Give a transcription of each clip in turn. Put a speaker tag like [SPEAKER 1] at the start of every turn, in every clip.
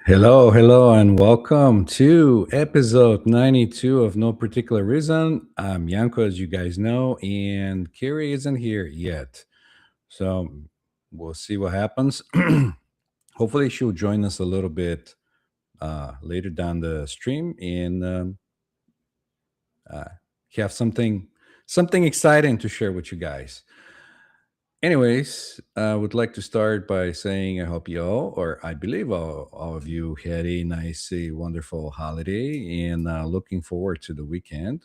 [SPEAKER 1] Hello, hello, and welcome to episode 92 of No Particular Reason. I'm Yanko, as you guys know, and Kiri isn't here yet. So we'll see what happens. Hopefully, she'll join us a little bit later down the stream and uh, have something exciting to share with you guys. Anyways, I would like to start by saying I hope you all, or I believe all of you, had a nice, a wonderful holiday and looking forward to the weekend.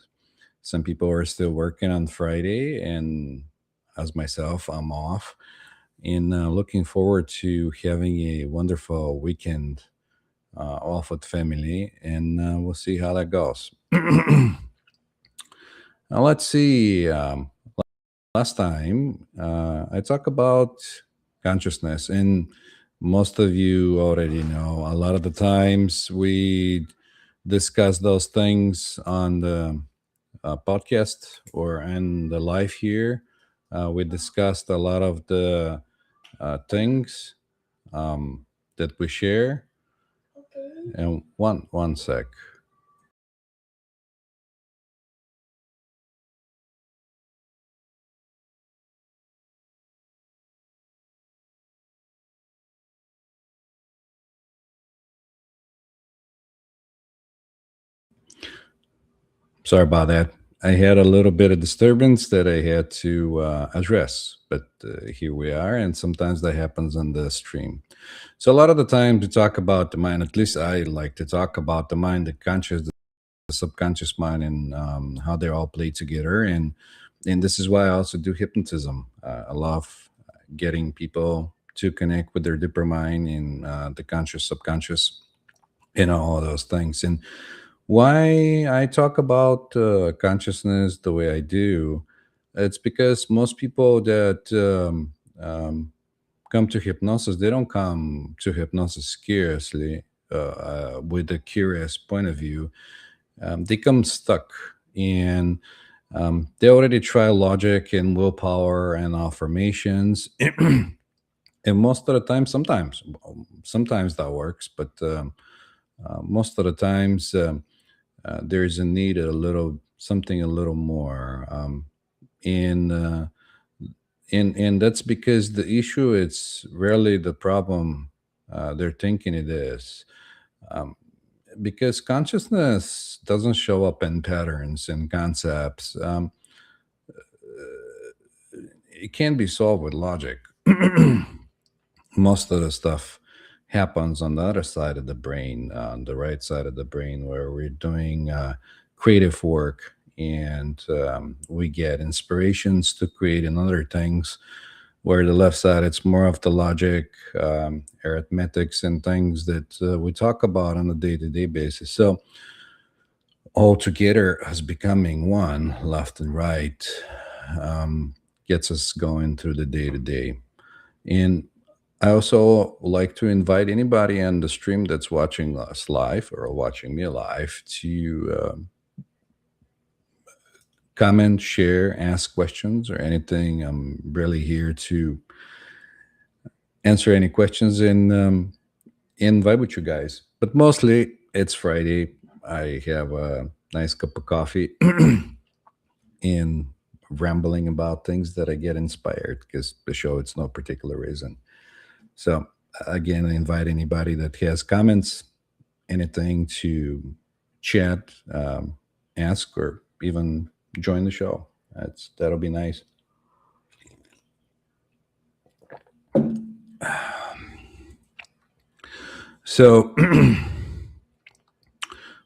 [SPEAKER 1] Some people are still working on Friday, and as myself, I'm off and looking forward to having a wonderful weekend off with family, and we'll see how that goes. Now, let's see. Last time I talked about consciousness, and most of you already know. A lot of the times we discuss those things on the podcast or in the live here. We discussed a lot of the things that we share. And one sec. Sorry about that. I had a little bit of disturbance that I had to address, but here we are, and sometimes that happens on the stream. So a lot of the time to talk about the mind, at least I like to talk about the mind, the conscious, the subconscious mind, and how they all play together. And this is why I also do hypnotism. I love getting people to connect with their deeper mind and the conscious, subconscious, and all those things. And why I talk about consciousness the way I do, it's because most people that come to hypnosis, they don't come to hypnosis curiously, with a curious point of view. They come stuck, and they already try logic and willpower and affirmations. And most of the time, sometimes that works, but most of the times, there is a need a little something a little more, and and that's because the issue, it's rarely the problem they're thinking it is, um, because consciousness doesn't show up in patterns and concepts. It can be solved with logic. Most of the stuff happens on the other side of the brain, on the right side of the brain, where we're doing creative work, and we get inspirations to create in other things. Where the left side, it's more of the logic, arithmetics, and things that we talk about on a day-to-day basis. So all together as becoming one, left and right, um, gets us going through the day-to-day. And I also like to invite anybody on the stream that's watching us live or watching me live to comment, share, ask questions, or anything. I'm really here to answer any questions and invite with you guys. But mostly it's Friday. I have a nice cup of coffee and rambling about things that I get inspired, because the show, it's no particular reason. So again, I invite anybody that has comments, anything, to chat, ask, or even join the show. That'll be nice. So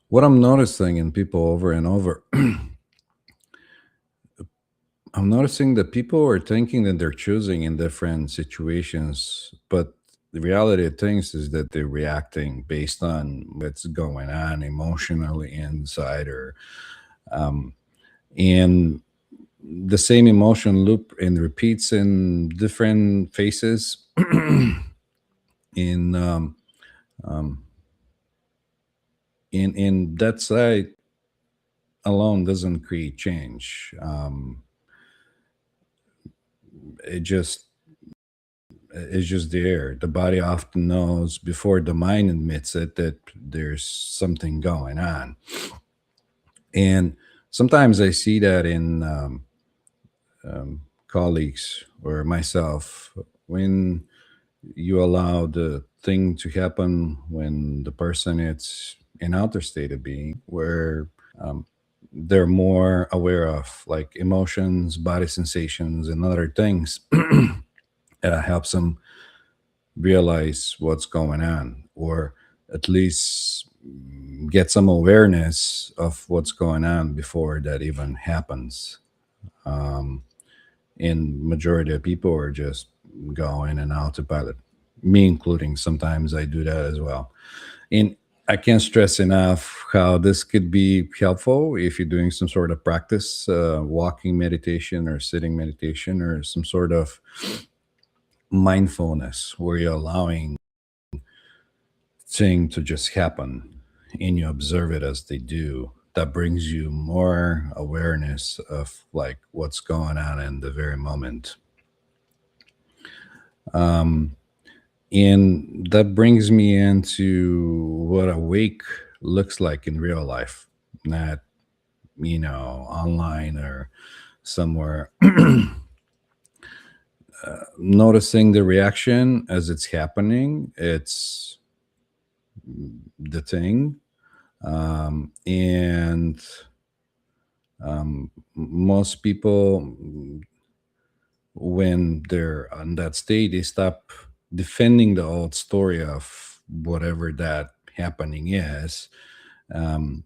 [SPEAKER 1] what I'm noticing in people over and over, I'm noticing that people are thinking that they're choosing in different situations, but the reality of things is that they're reacting based on what's going on emotionally inside, or um, and the same emotion loop and repeats in different faces. in um, in that side alone doesn't create change. It just is just there. The body often knows before the mind admits it that there's something going on. And sometimes I see that in colleagues or myself when you allow the thing to happen when the person is in outer state of being where they're more aware of like emotions, body sensations, and other things. Helps them realize what's going on, or at least get some awareness of what's going on before that even happens. And majority of people are just going and autopilot, me including. Sometimes I do that as well. And I can't stress enough how this could be helpful if you're doing some sort of practice, walking meditation or sitting meditation or some sort of mindfulness where you're allowing thing to just happen and you observe it as they do. That brings you more awareness of like what's going on in the very moment. And that brings me into what awake looks like in real life, not, online or somewhere. Noticing the reaction as it's happening, it's the thing. And most people, when they're on that state, they stop defending the old story of whatever that happening is. um,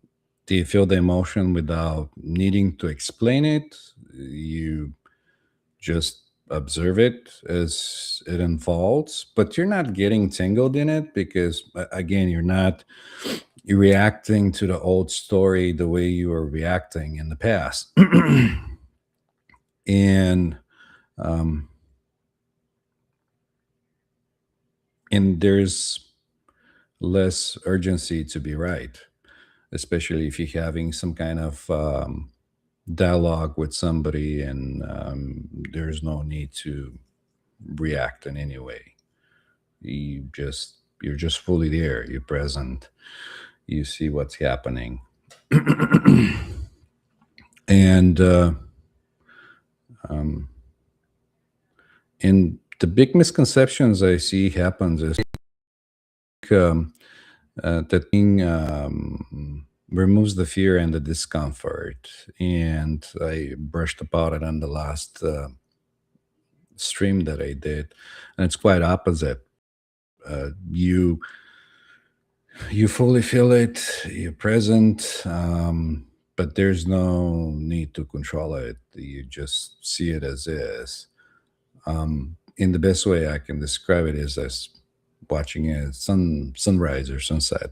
[SPEAKER 1] they feel the emotion without needing to explain it. You just observe it as it unfolds, but you're not getting tangled in it because, again, you're reacting to the old story the way you were reacting in the past. and um, and there's less urgency to be right, especially if you're having some kind of dialogue with somebody, and there's no need to react in any way. You're just fully there, you're present, you see what's happening. And and the big misconceptions I see happens is um, that thing removes the fear and the discomfort. And I brushed about it on the last stream that I did, and it's quite opposite. You fully feel it, you're present, but there's no need to control it. You just see it as is. In the best way I can describe it is as watching a sunrise or sunset,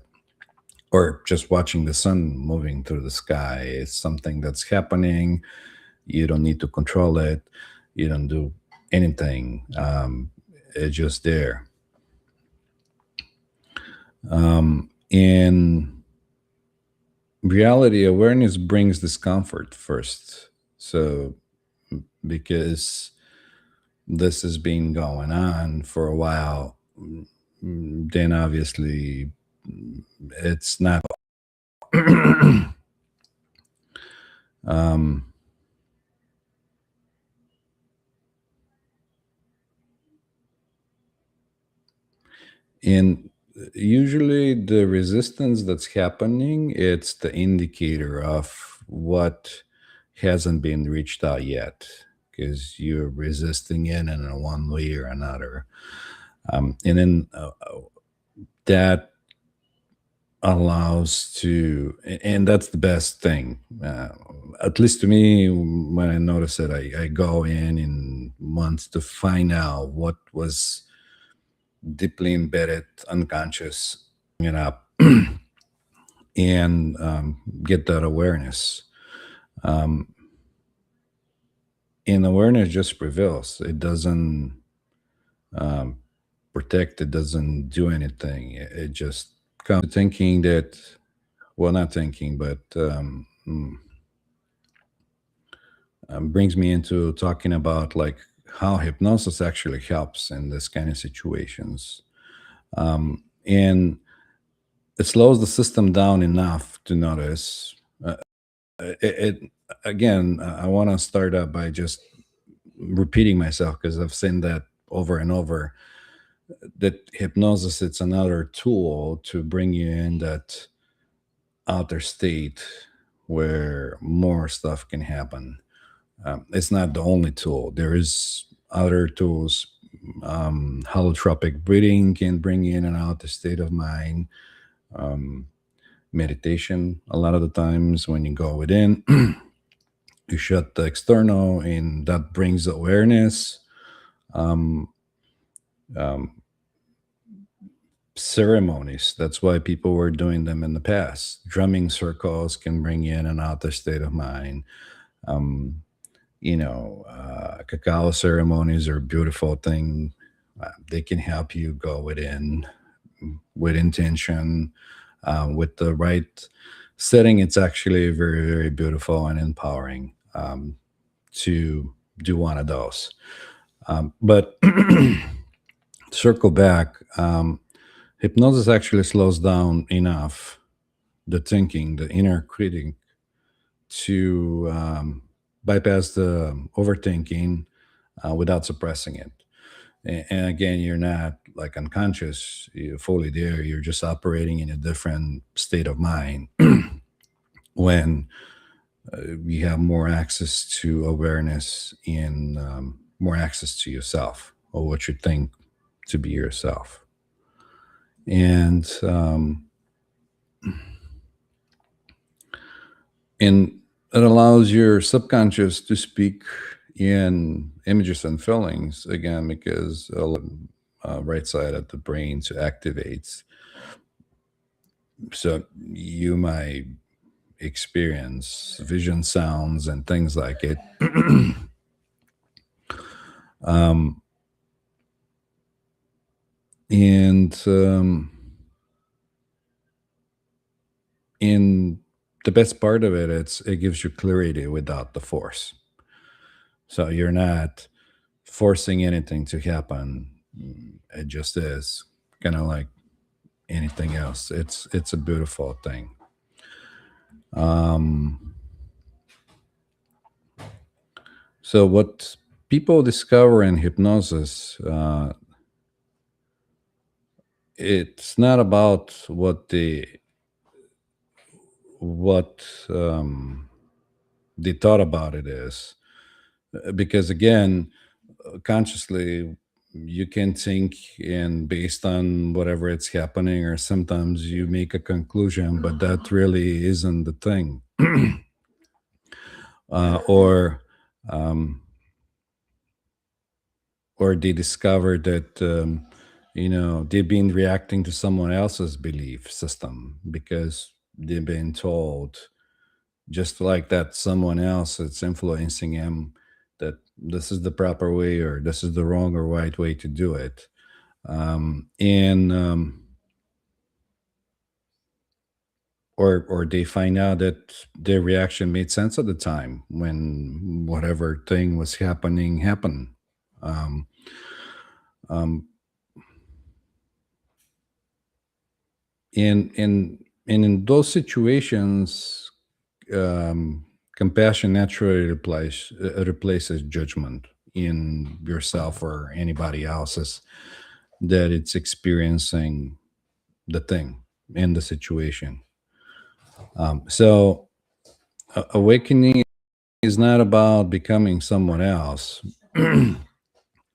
[SPEAKER 1] or just watching the sun moving through the sky. It's something that's happening. You don't need to control it. You don't do anything. It's just there. In reality, awareness brings discomfort first. So, because this has been going on for a while, then obviously it's not. um, and usually the resistance that's happening, it's the indicator of what hasn't been reached out yet, because you're resisting it in a one way or another. And then that allows to, and that's the best thing, at least to me. When I notice it, I go in months to find out what was deeply embedded unconscious it up, and get that awareness. And awareness just prevails. It doesn't um, protect, it doesn't do anything. It just comes to thinking that, well, not thinking, but brings me into talking about like how hypnosis actually helps in this kind of situations. And it slows the system down enough to notice. It again, I want to start out by just repeating myself because I've seen that over and over. That hypnosis, it's another tool to bring you in that outer state where more stuff can happen. It's not the only tool. There is other tools. Holotropic breathing can bring you in and out the state of mind. Um, Meditation, a lot of the times when you go within, you shut the external, and that brings awareness. Um, um, Ceremonies. That's why people were doing them in the past. Drumming circles can bring you in and out the state of mind. Um, Cacao ceremonies are a beautiful thing. They can help you go within with intention, with the right setting. It's actually very, very beautiful and empowering to do one of those. But circle back, hypnosis actually slows down enough the thinking, the inner critic, to bypass the overthinking without suppressing it. And again, you're not like unconscious, you're fully there. You're just operating in a different state of mind when you have more access to awareness and more access to yourself or what you think to be yourself. And it allows your subconscious to speak in images and feelings again because right side of the brain to activate. So you might experience vision, sounds, and things like it. um, and in the best part of it, it gives you clarity without the force. So you're not forcing anything to happen. It just is kind of like anything else. It's a beautiful thing. Um, so what people discover in hypnosis, it's not about what they thought about it is, because again, consciously you can think and based on whatever it's happening, or sometimes you make a conclusion, but that really isn't the thing. Or um, or they discover that they've been reacting to someone else's belief system because they've been told, just like that someone else that's influencing him, that this is the proper way or this is the wrong or right way to do it. And Or they find out that their reaction made sense at the time when whatever thing was happening happened. um, um, and in those situations, compassion naturally replaces judgment in yourself or anybody else's that it's experiencing the thing in the situation. So awakening is not about becoming someone else.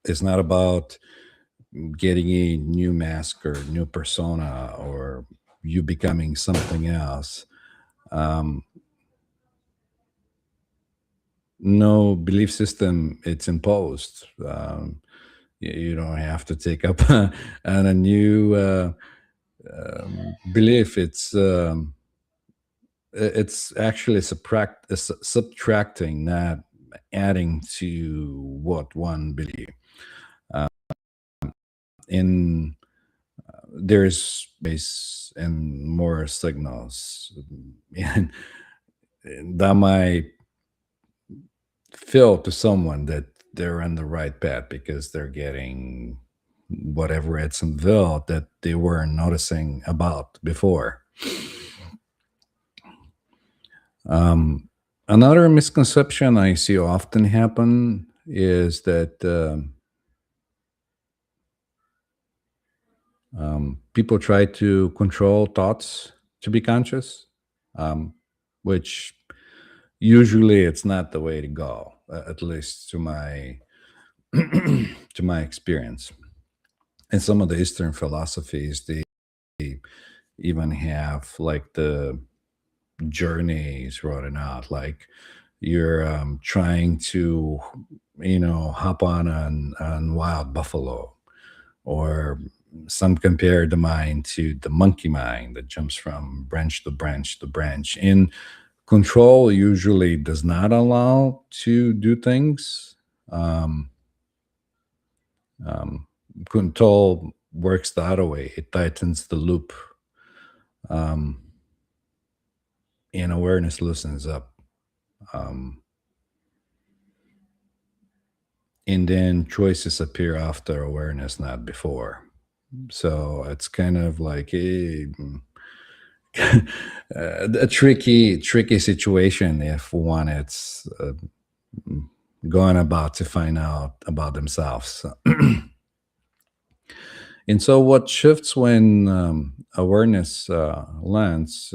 [SPEAKER 1] It's not about getting a new mask or new persona or you becoming something else. Um, no belief system, it's imposed. You don't have to take up on a new belief. It's actually subtracting, not adding to what one believe. In There's space and more signals, and that might feel to someone that they're on the right path because they're getting whatever it's unveiled that they weren't noticing about before. Um, Another misconception I see often happen is that people try to control thoughts to be conscious, um, which usually it's not the way to go, at least to my to my experience. In some of the Eastern philosophies, they even have like the journeys written out, like you're trying to, hop on wild buffalo, or some compare the mind to the monkey mind that jumps from branch to branch to branch. And control usually does not allow to do things. Um, um, Control works the other way. It tightens the loop, um, and awareness loosens up. Um, and then choices appear after awareness, not before. So it's kind of like a tricky situation if one it's going about to find out about themselves. And so, what shifts when awareness lands?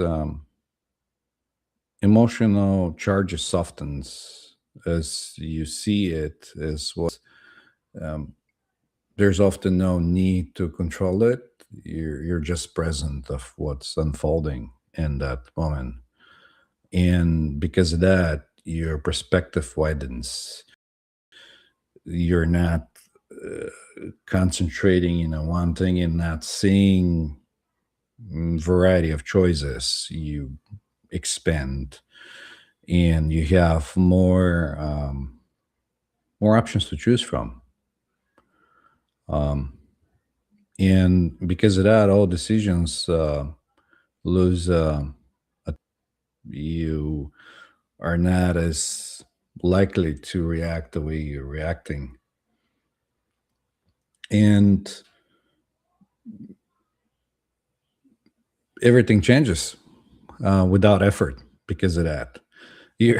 [SPEAKER 1] Emotional charges softens as you see it as what. Um, there's often no need to control it. You're just present of what's unfolding in that moment, and because of that, your perspective widens. You're not concentrating in one thing and not seeing variety of choices. You expand, and you have more options to choose from. Um, and because of that, all decisions lose. You are not as likely to react the way you're reacting, and everything changes without effort because of that. you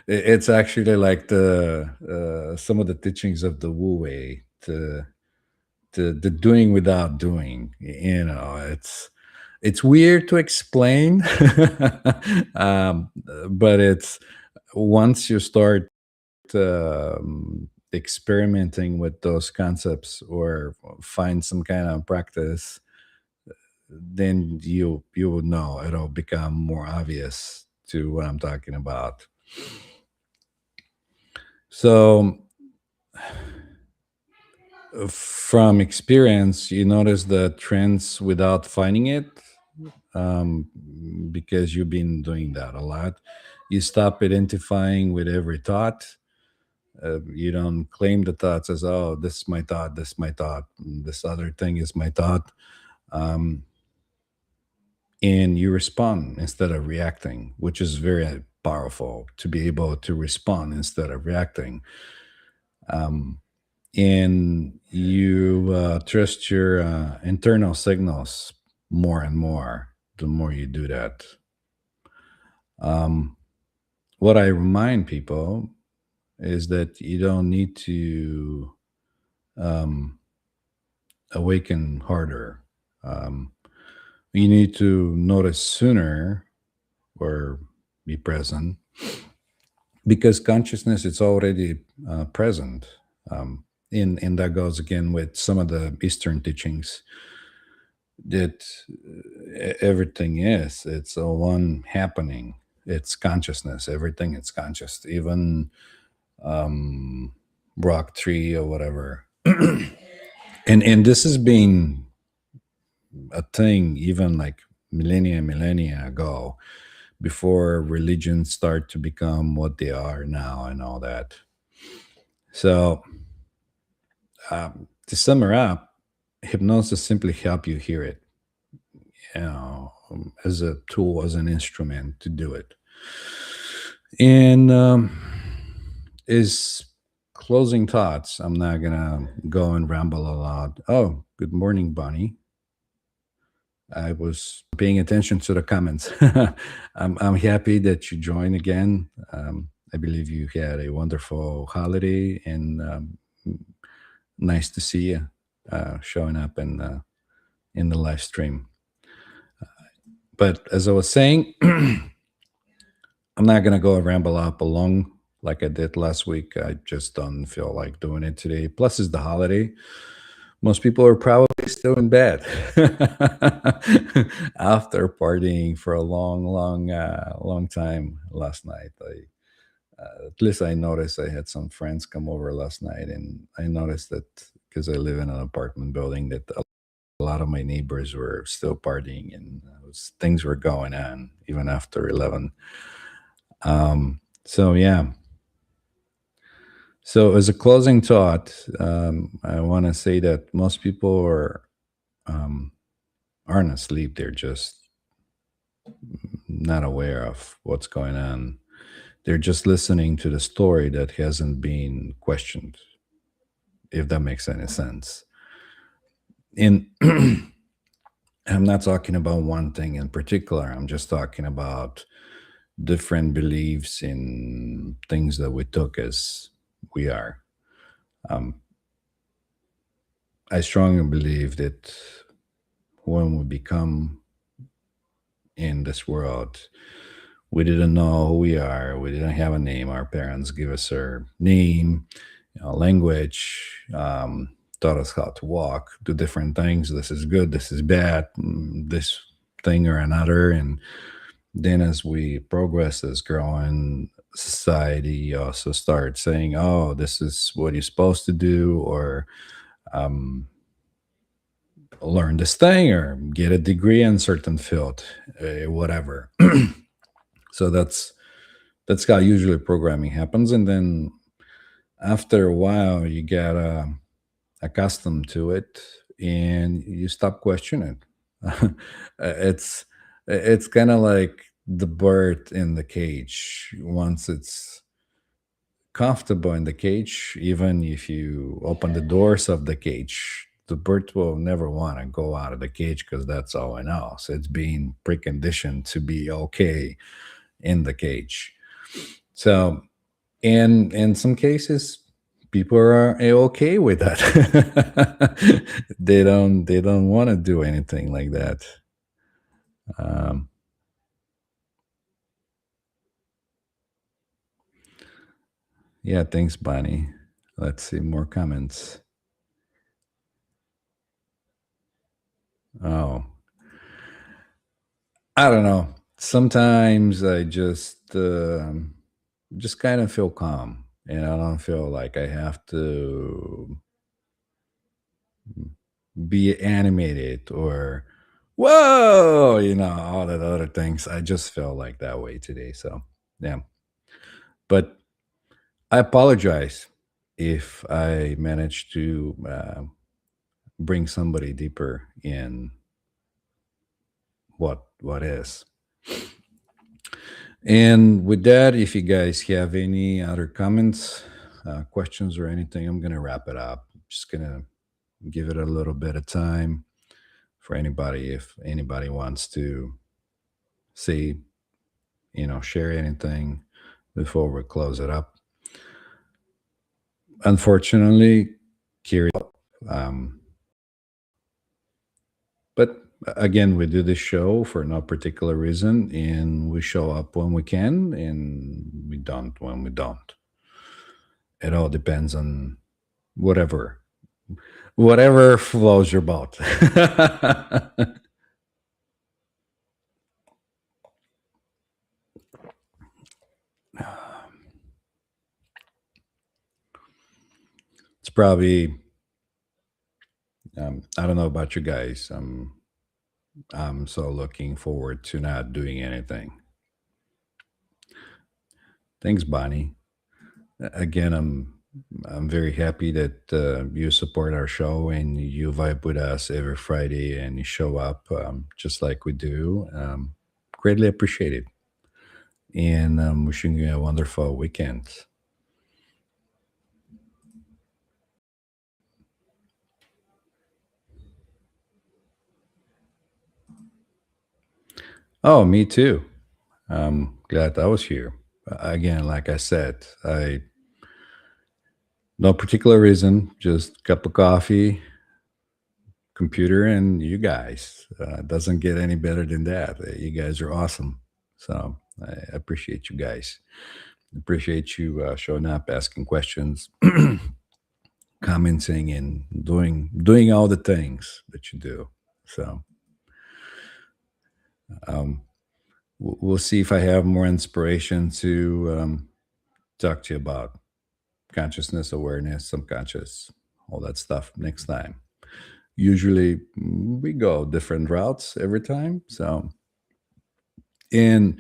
[SPEAKER 1] it's actually like the some of the teachings of the Wu Wei, the doing without doing. It's weird to explain, um, but it's once you start experimenting with those concepts or find some kind of practice, then you would know. It'll become more obvious to what I'm talking about. So from experience, you notice the trends without finding it, um, because you've been doing that a lot. You stop identifying with every thought. You don't claim the thoughts as, oh, this is my thought, this is my thought, this other thing is my thought. Um, and you respond instead of reacting, which is very powerful to be able to respond instead of reacting. Um, and you trust your internal signals more and more the more you do that. Um, what I remind people is that you don't need to um, awaken harder. Um, you need to notice sooner or be present because consciousness is already present. And that goes again with some of the Eastern teachings that everything is. It's a one happening. It's consciousness. Everything is conscious. Even um, rock tree or whatever. And this has been a thing even like millennia ago, before religions start to become what they are now and all that. So to sum it up, hypnosis simply help you hear it, as a tool, as an instrument to do it, and is closing thoughts. I'm not gonna go and ramble a lot. Oh, good morning, Bonnie. I was paying attention to the comments. I'm happy that you joined again. I believe you had a wonderful holiday, and nice to see you showing up in the live stream. But as I was saying, I'm not gonna go ramble up along like I did last week. I just don't feel like doing it today. Plus, it's the holiday. Most people are probably still in bed after partying for a long time last night. At least I noticed I had some friends come over last night, and I noticed that because I live in an apartment building, that a lot of my neighbors were still partying, and things were going on even after 11. So yeah. So as a closing thought, I want to say that most people um, aren't asleep. They're just not aware of what's going on. They're just listening to the story that hasn't been questioned, if that makes any sense. And I'm not talking about one thing in particular. I'm just talking about different beliefs in things that we took as we are. Um, I strongly believe that when we become in this world, we didn't know who we are. We didn't have a name. Our parents give us our name, language, taught us how to walk, do different things. This is good. This is bad. This thing or another. And then as we progress as growing society also starts saying, oh, this is what you're supposed to do, or um, learn this thing, or get a degree in certain field, whatever. So that's how usually programming happens, and then after a while you get accustomed to it, and you stop questioning. it's it's kind of like the bird in the cage. Once it's comfortable in the cage, even if you open the doors of the cage, the bird will never want to go out of the cage, because that's all it knows. It's being preconditioned to be okay in the cage. So in some cases, people are okay with that. They don't want to do anything like that. Um, yeah, thanks, Bonnie. Let's see more comments. Oh, I don't know. Sometimes I just kind of feel calm, and I don't feel like I have to be animated or whoa, all that other things. I just felt like that way today. So yeah. But I apologize if I managed to bring somebody deeper in what is. And with that, if you guys have any other comments, questions, or anything, I'm gonna wrap it up. Just gonna give it a little bit of time for anybody, if anybody wants to say, share anything before we close it up. Unfortunately, Kiri, um, but again, we do this show for no particular reason, and we show up when we can, and we don't when we don't. It all depends on whatever, whatever flows your boat. It's probably, I don't know about you guys. I'm so looking forward to not doing anything. Thanks, Bonnie. Again, I'm very happy that you support our show and you vibe with us every Friday and you show up just like we do. Greatly appreciated, and wishing you a wonderful weekend. Oh, me too. I'm glad I was here. Again, like I said, I no particular reason, just cup of coffee, computer, and you guys. Doesn't get any better than that. You guys are awesome. So I appreciate you guys. Appreciate you showing up, asking questions, commenting, and doing all the things that you do. So um, we'll see if I have more inspiration to talk to you about consciousness, awareness, subconscious, all that stuff next time. Usually we go different routes every time. So, and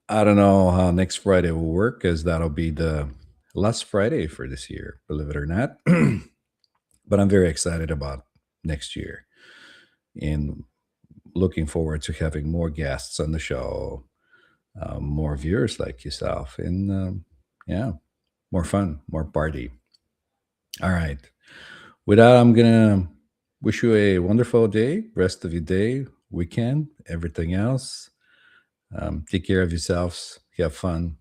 [SPEAKER 1] I don't know how next Friday will work because that'll be the last Friday for this year, believe it or not. But I'm very excited about next year and looking forward to having more guests on the show, more viewers like yourself, and yeah, more fun, more party. All right. With that, I'm gonna wish you a wonderful day, rest of your day, weekend, everything else. Take care of yourselves. Have fun.